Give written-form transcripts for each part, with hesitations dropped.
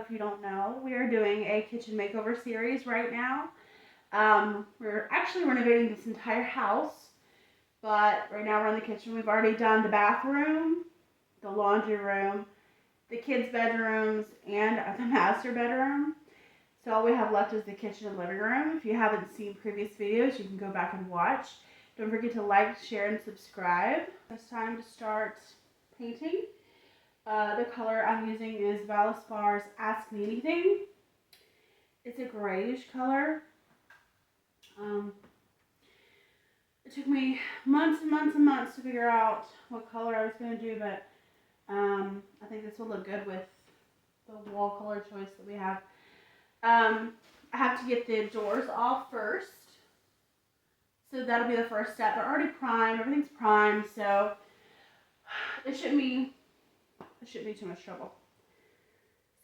if you don't know, we are doing a kitchen makeover series right now. We're actually renovating this entire house, but right now we're in the kitchen. We've already done the bathroom, the laundry room, the kids' bedrooms, and the master bedroom. So all we have left is the kitchen and living room. If you haven't seen previous videos, you can go back and watch. Don't forget to like, share, and subscribe. It's time to start painting. The color I'm using is Valespar's Ask Me Anything. It's a grayish color. It took me months and months and months to figure out what color I was going to do, but I think this will look good with the wall color choice that we have. I have to get the doors off first. So that'll be the first step. They're already primed. Everything's primed, so it shouldn't be too much trouble.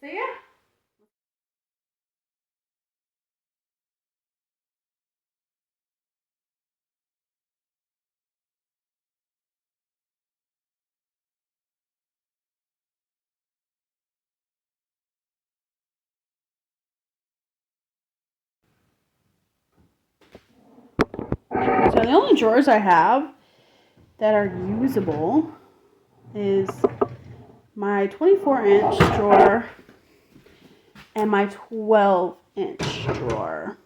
So yeah. So the only drawers I have that are usable is my 24-inch drawer and my 12-inch drawer.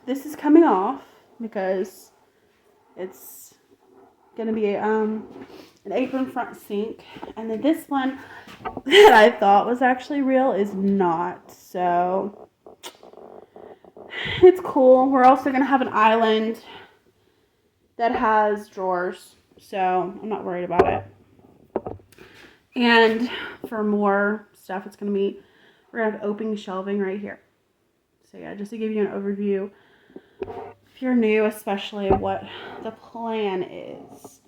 This is coming off because it's gonna be an apron front sink, and then this one that I thought was actually real is not, so it's cool. We're also gonna have an island that has drawers, so I'm not worried about it. And for more stuff, we're gonna have open shelving right here. So yeah, just to give you an overview, if you're new, especially what the plan is.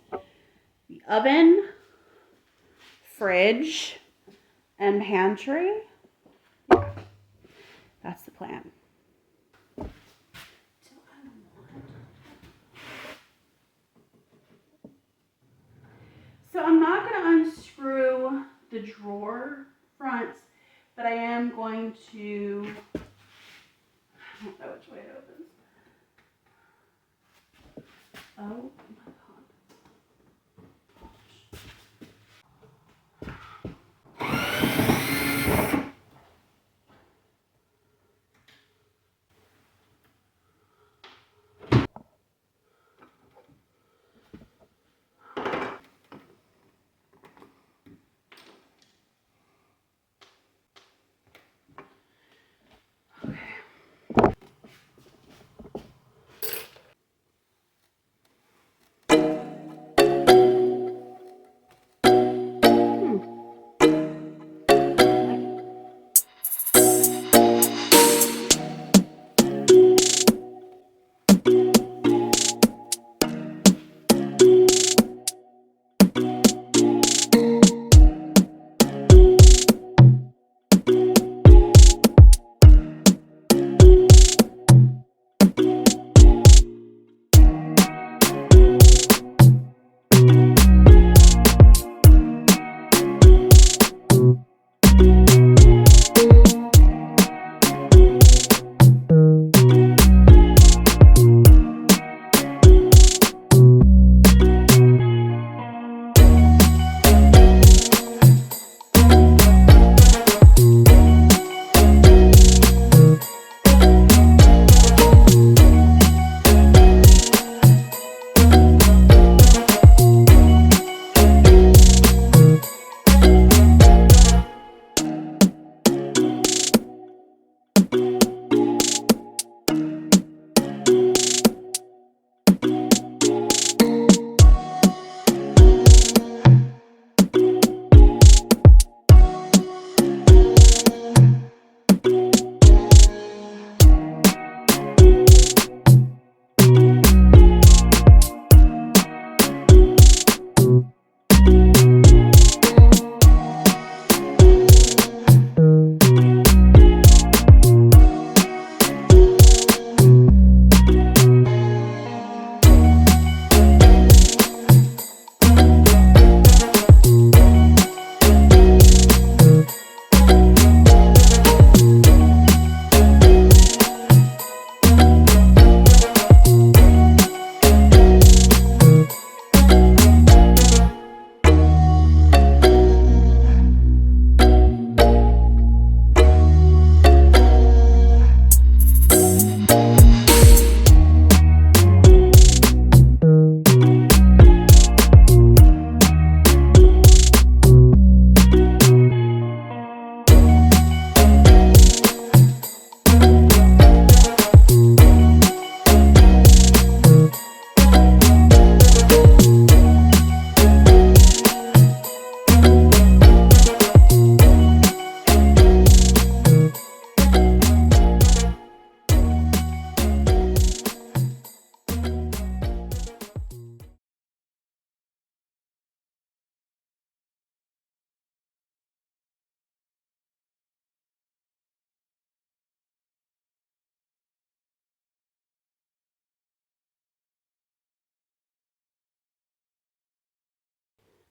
The oven, fridge, and pantry. That's the plan. So I'm not going to unscrew the drawer fronts, but I am going to, I don't know which way it opens. Oh my God.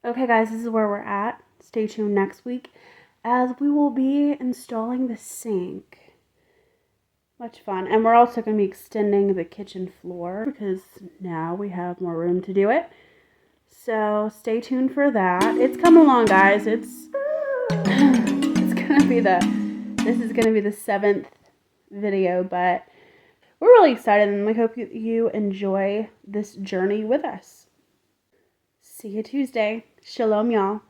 Okay, guys, this is where we're at. Stay tuned next week as we will be installing the sink. Much fun. And we're also going to be extending the kitchen floor because now we have more room to do it. So stay tuned for that. It's come along, guys. It's going to be this is going to be the 7th video, but we're really excited and we hope you enjoy this journey with us. See you Tuesday. Shalom, y'all.